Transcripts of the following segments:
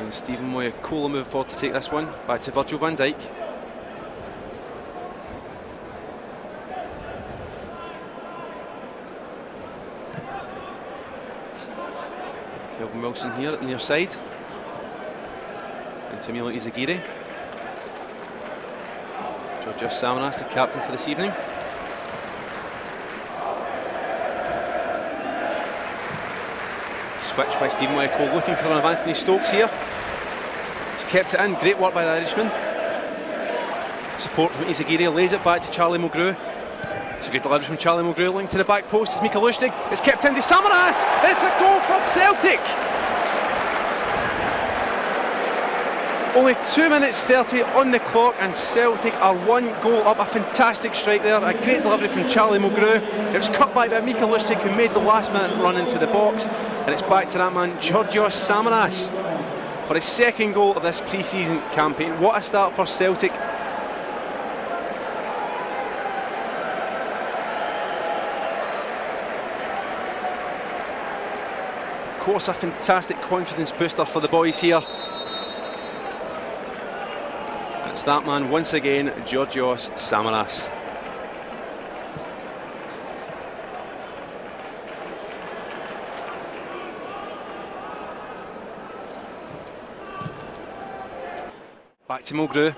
And Stephen Moyakola moving forward to take this one. Back to Virgil van Dijk. Kelvin Wilson here at the near side. And Emilio Izaguirre. Georgios Samaras, the captain for this evening. Switch by Stephen Moyakola, looking for one of Anthony Stokes here. He's kept it in, great work by the Irishman. Support from Izaguirre, lays it back to Charlie Mulgrew. It's a good delivery from Charlie Mulgrew, linked to the back post, it's Mika Lustig. It's kept in to Samaras, it's a goal for Celtic! Only 2 minutes 30 on the clock and Celtic are 1 goal up. A fantastic strike there, a great delivery from Charlie Mulgrew. It was cut back by Mika Lustig, who made the last minute run into the box. And it's back to that man, Georgios Samaras, for his second goal of this pre-season campaign. What a start for Celtic. Of course, a fantastic confidence booster for the boys here. It's that man once again, Georgios Samaras. Back to Mulgrew.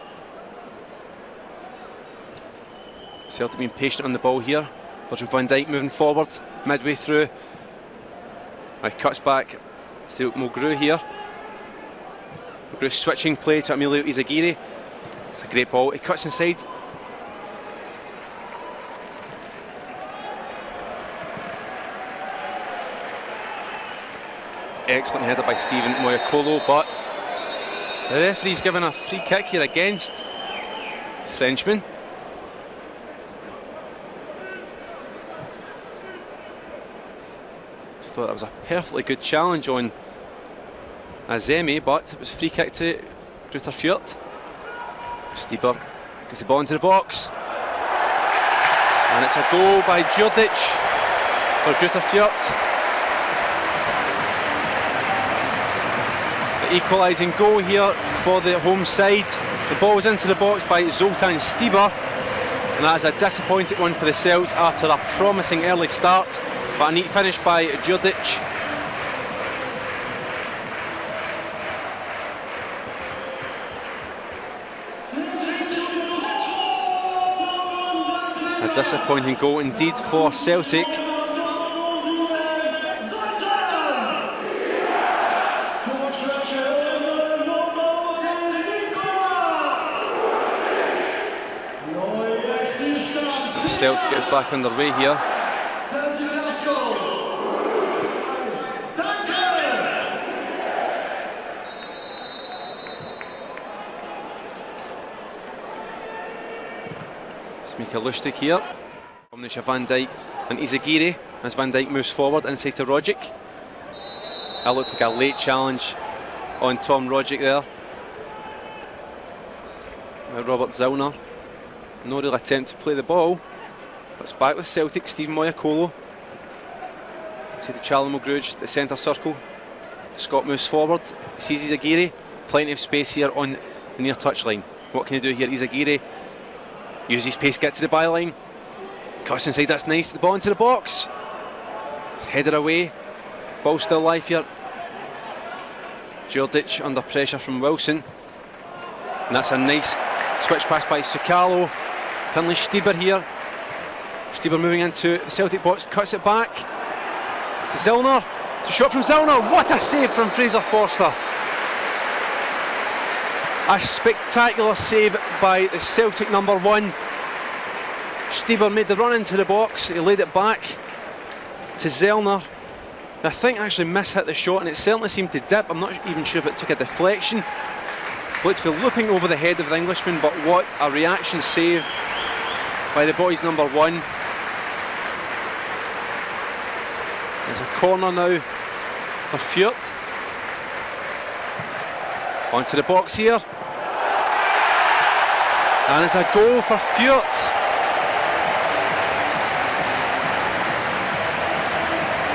Celtic being patient on the ball here. Virgil van Dijk moving forward, midway through. He cuts back to Mulgrew here. Mulgrew switching play to Emilio Izaguirre. It's a great ball, he cuts inside. Excellent header by Stephen Moyakola, but the referee's given a free kick here against the Frenchman. I thought that was a perfectly good challenge on Azemi, but it was a free kick to Greuther Fürth. Stieber gets the ball into the box, and it's a goal by Djurdjic for Greuther Fürth. The equalising goal here for the home side. The ball was into the box by Zoltan Stieber, and that is a disappointing one for the Celts after a promising early start, but a neat finish by Djurdjic. A disappointing goal indeed for Celtic. Celtic gets back underway here. Mika Lustig here. Combination of Van Dijk and Izaguirre as Van Dijk moves forward inside to Rogic. That looked like a late challenge on Tom Rogic there. Now Robert Zellner. No real attempt to play the ball. But it's back with Celtic, Stephen Moyakola. See the Charlie Mulgrew, the centre circle. Scott moves forward, sees Izaguirre. Plenty of space here on the near touchline. What can he do here? Izaguirre uses his pace, get to the byline. Cuts inside, that's nice. The ball into the box. It's headed away. Ball still alive here. Djurdjic under pressure from Wilson. And that's a nice switch pass by Sakalo. Finlay Stieber here. Stieber moving into the Celtic box, cuts it back to Zellner. It's a shot from Zellner. What a save from Fraser Forster. A spectacular save by the Celtic number 1. Stieber made the run into the box, he laid it back to Zellner. I think actually mishit the shot, and it certainly seemed to dip. I'm not even sure if it took a deflection. Looked to be looping over the head of the Englishman, but what a reaction save by the boys number 1. There's a corner now for Fürth. Onto the box here. And it's a goal for Fürth.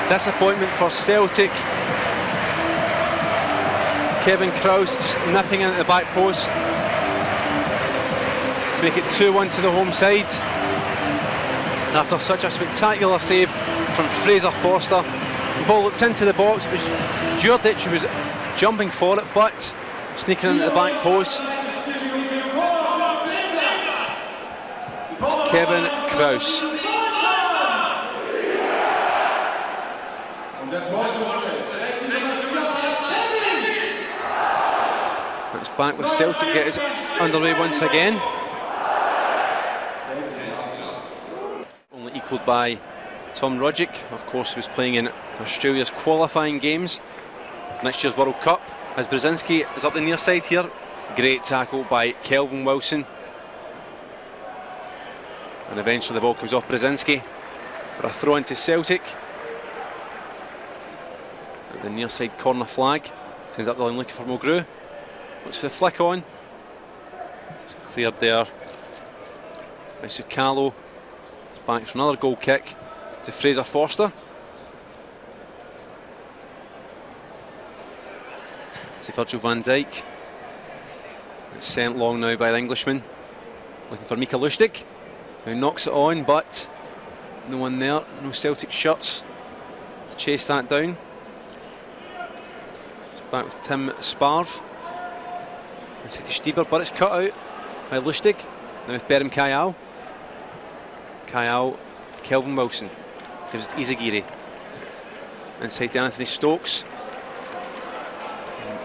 Disappointment for Celtic. Kevin Krause just nipping in at the back post to make it 2-1 to the home side. And after such a spectacular save from Fraser Forster, the ball looked into the box. It was Djurdjic who was jumping for it, but sneaking in at the back post. It's Kevin Krause. It's back with Celtic get us underway once again. Only equalled by Tom Rogic, of course, who was playing in Australia's qualifying games next year's World Cup. As Brzezinski is up the near side here, great tackle by Kelvin Wilson, and eventually the ball comes off Brzezinski for a throw into Celtic. At the near side corner flag, sends up the line looking for Mulgrew. Looks for the flick on. It's cleared there by Sukalo. It's back for another goal kick to Fraser Forster. To Virgil van Dijk. It's sent long now by the Englishman. Looking for Mika Lustig, who knocks it on, but no one there, no Celtic shirts to chase that down. It's back with Tim Sparv. Inside to Stieber, but it's cut out by Lustig. Now with Berem Kayal. Kayal, Kelvin Wilson. Gives it to Izagiri. Inside to Anthony Stokes.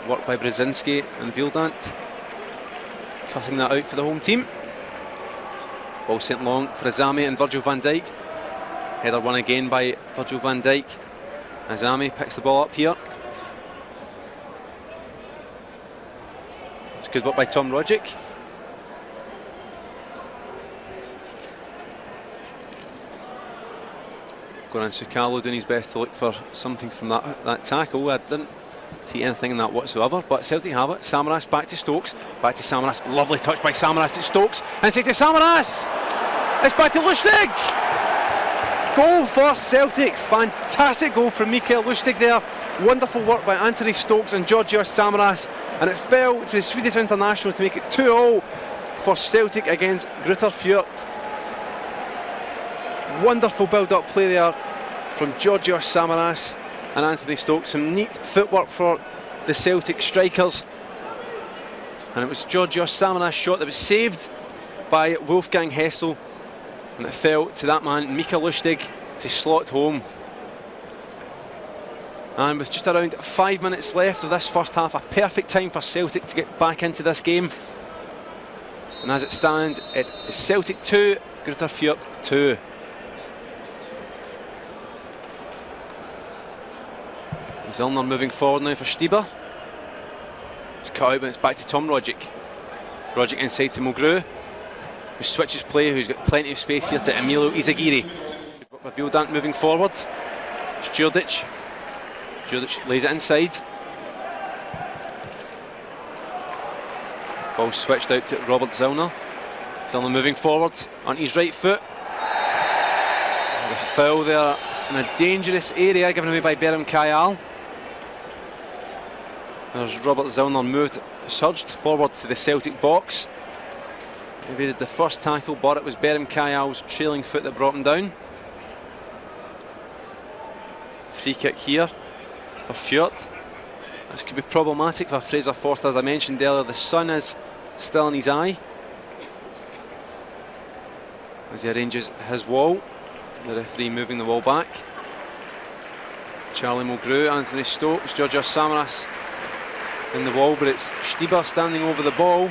Worked by Brzezinski and Vildant. Cutting that out for the home team. Ball sent long for Azami and Virgil van Dijk. Header won again by Virgil van Dijk. Azami picks the ball up here. It's good work by Tom Rogic. Goran Sukalo doing his best to look for something from that tackle. I didn't see anything in that whatsoever, but Celtic have it. Samaras back to Stokes, back to Samaras. Lovely touch by Samaras to Stokes. Inside to Samaras. It's back to Lustig. Goal for Celtic. Fantastic goal from Mikael Lustig there. Wonderful work by Anthony Stokes and Georgios Samaras, and it fell to the Swedish international to make it 2-0 for Celtic against Greuther Fürth. Wonderful build-up play there from Georgios Samaras and Anthony Stokes. Some neat footwork for the Celtic strikers, and it was Georgios Samaras' shot that was saved by Wolfgang Hessel, and it fell to that man Mika Lustig to slot home. And with just around 5 minutes left of this first half, a perfect time for Celtic to get back into this game. And as it stands, it is Celtic 2, Greuther Fürth 2. Zillner moving forward now for Stieber. It's cut out, but it's back to Tom Rogic. Rogic inside to Mulgrew, who switches play, who's got plenty of space here to Emilio Izagiri. Vildant moving forward. It's Djurdjic. Djurdjic lays it inside. Ball switched out to Robert Zillner. Zillner moving forward on his right foot. There's a foul there in a dangerous area given away by Berem Kayal. There's Robert Zillner surged forward to the Celtic box. Evaded the first tackle, but it was Berem Kayal's trailing foot that brought him down. Free kick here for Fürth. This could be problematic for Fraser Forster. As I mentioned earlier, the sun is still in his eye as he arranges his wall. The referee moving the wall back. Charlie Mulgrew, Anthony Stokes, Georgios Samaras in the wall, but it's Stieber standing over the ball.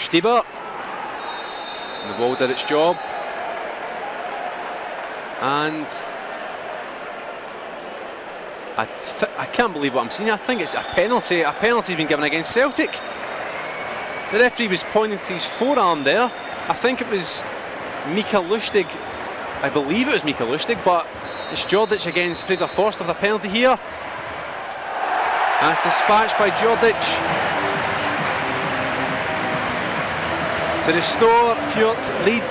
Stieber, and the ball did its job, and I can't believe what I'm seeing. I think it's a penalty. A penalty's been given against Celtic. The referee was pointing to his forearm there. I think it was Mika Lustig. I believe it was Mika Lustig, but it's Djurdjic against Fraser Forster. The penalty here, and it's dispatched by Djurdjic to restore Fürth's lead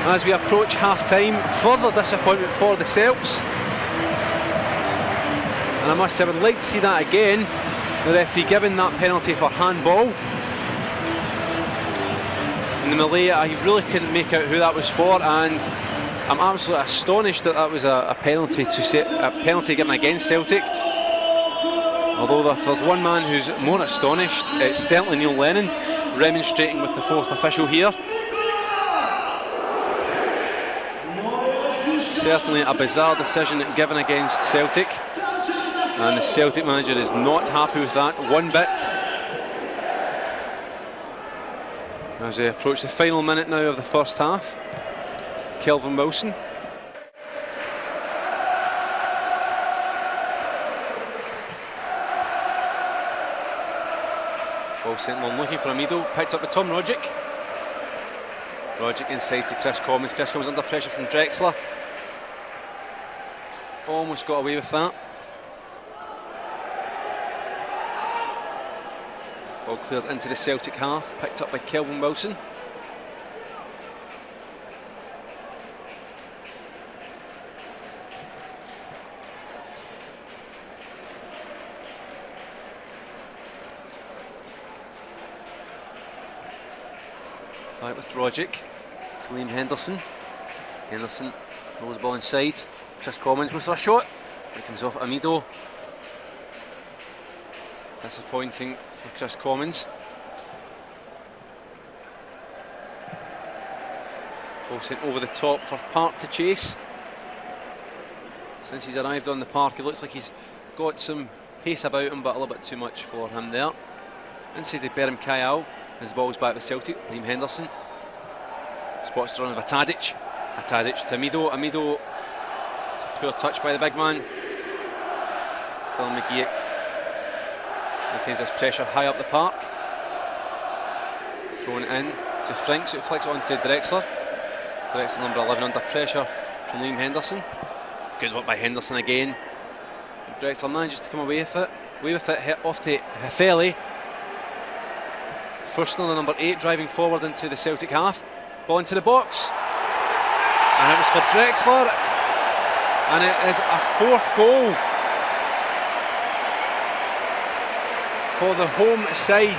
as we approach half-time. Further disappointment for the Celts. And I must say, I would like to see that again. The referee giving that penalty for handball. In the melee, I really couldn't make out who that was for, and I'm absolutely astonished that that was a penalty given against Celtic. Although if there's one man who's more astonished, it's certainly Neil Lennon, remonstrating with the fourth official here. Certainly a bizarre decision given against Celtic, and the Celtic manager is not happy with that one bit. As we approach the final minute now of the first half, Kelvin Wilson. Ball sent long looking for Amido, picked up by Tom Rogic. Rogic inside to Chris Commons. Chris Commons under pressure from Drexler. Almost got away with that. Ball cleared into the Celtic half, picked up by Kelvin Wilson. Back with Rogic. It's Liam Henderson. Henderson rolls the ball inside. Chris Commons looks for a shot. It comes off Amido. Disappointing for Chris Commons. Ball sent over the top for Park to chase. Since he's arrived on the park, it looks like he's got some pace about him, but a little bit too much for him there. Inside to Berham Kayal. His ball's back with Celtic. Liam Henderson spots the run of Tadic. Tadic to Amido. Amido, it's a poor touch by the big man. Still McGeoch maintains this pressure high up the park. Thrown in to Franks, it flicks it on to Drexler. Drexler number 11 under pressure from Liam Henderson. Good work by Henderson again. Drexler manages to come away with it, hit off to Hafeli. Fürthner, the number 8, driving forward into the Celtic half. Ball into the box. And it was for Drexler. And it is a fourth goal for the home side.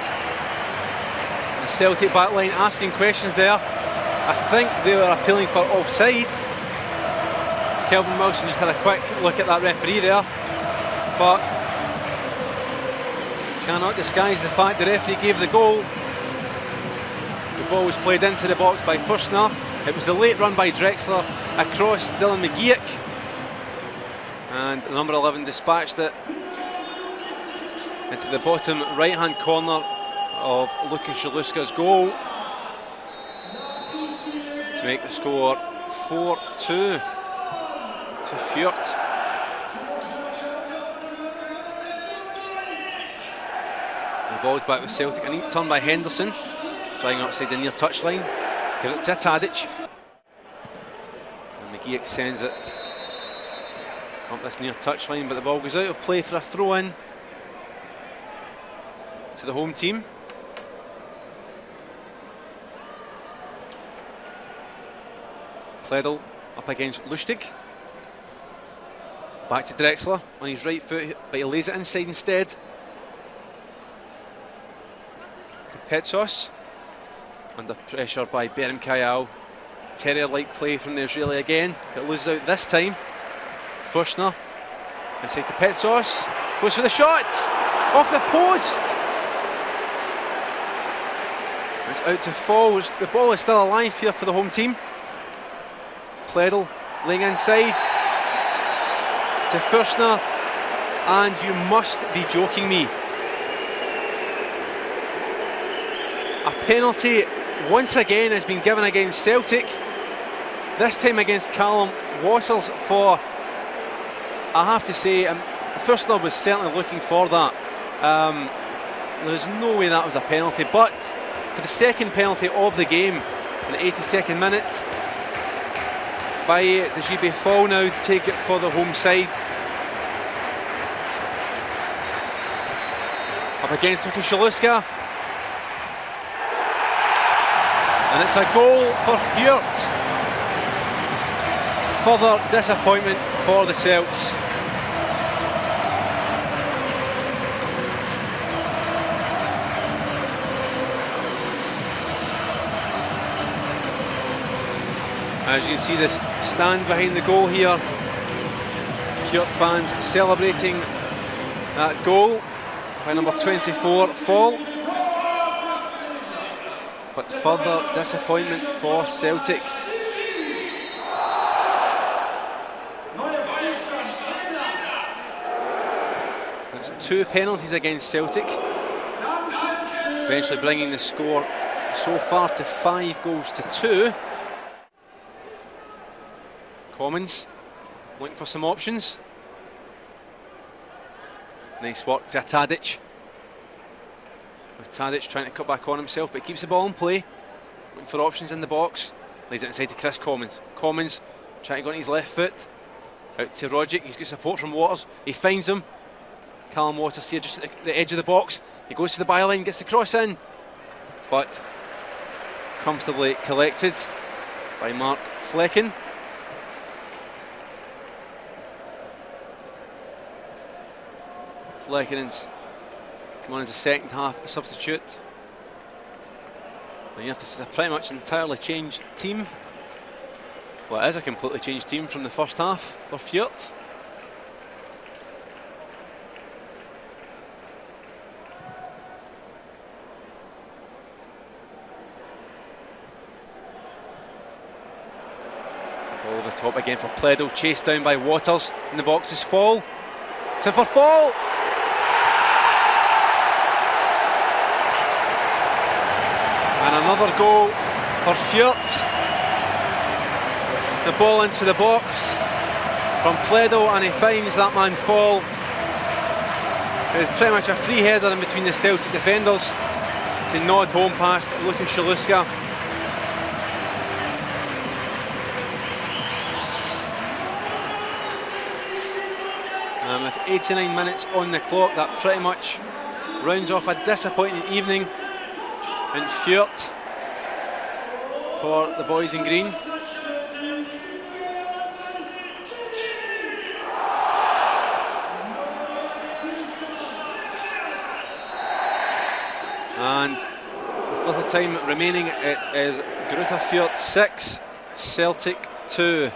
The Celtic backline asking questions there. I think they were appealing for offside. Kelvin Wilson just had a quick look at that referee there, but cannot disguise the fact the referee gave the goal. The ball was played into the box by Fürthner. It was the late run by Drexler across Dylan McGeoch, and number 11 dispatched it into the bottom right hand corner of Lukas Jaluska's goal to make the score 4-2 to Fürth. The ball's back with Celtic. A neat turn by Henderson, trying outside the near touchline. Give it to Tadic. And McGeoch sends it up this near touchline, but the ball goes out of play for a throw in to the home team. Pledel up against Lustig. Back to Drexler on his right foot, but he lays it inside instead. Petsos under pressure by Berham Kayal. Terrier-like play from the Israeli again, but loses out this time. Fürthner inside to Petsos, goes for the shot off the post. It's out to fall. The ball is still alive here for the home team. Pledel laying inside to Fürthner, and you must be joking me. A penalty once again has been given against Celtic, this time against Callum Wassers for, I have to say, Fürthner was certainly looking for that. There's no way that was a penalty, but for the second penalty of the game in the 82nd minute by the GB Fall now to take it for the home side. Up against Lukas Jaluska. And it's a goal for Fürth. further disappointment for the Celts. As you can see, the stand behind the goal here, Fürth fans celebrating that goal by number 24 Fall. But further disappointment for Celtic. That's 2 penalties against Celtic, eventually bringing the score so far to 5 goals to 2. Commons looking for some options. Nice work to Tadic. With Tadic trying to cut back on himself, but keeps the ball in play. Looking for options in the box. Lays it inside to Chris Commons. Commons trying to go on his left foot. Out to Rogic. He's got support from Waters. He finds him. Callum Waters here just at the edge of the box. He goes to the byline, gets the cross in, but comfortably collected by Mark Flecken. Flecken's come on as a second half substitute. And this is a pretty much entirely changed team. Well, it is a completely changed team from the first half for Fürth. Ball over the top again for Pledo, chased down by Waters. In the box is Fall. It's in for Fall! And another goal for Fürth. The ball into the box from Pledo, and he finds that man Fall. It's pretty much a free header in between the Celtic defenders to nod home past Lukas Shaluska. And with 89 minutes on the clock, that pretty much rounds off a disappointing evening in Fürth for the boys in green. And with little time remaining, it is Greuther Fürth 6, Celtic 2.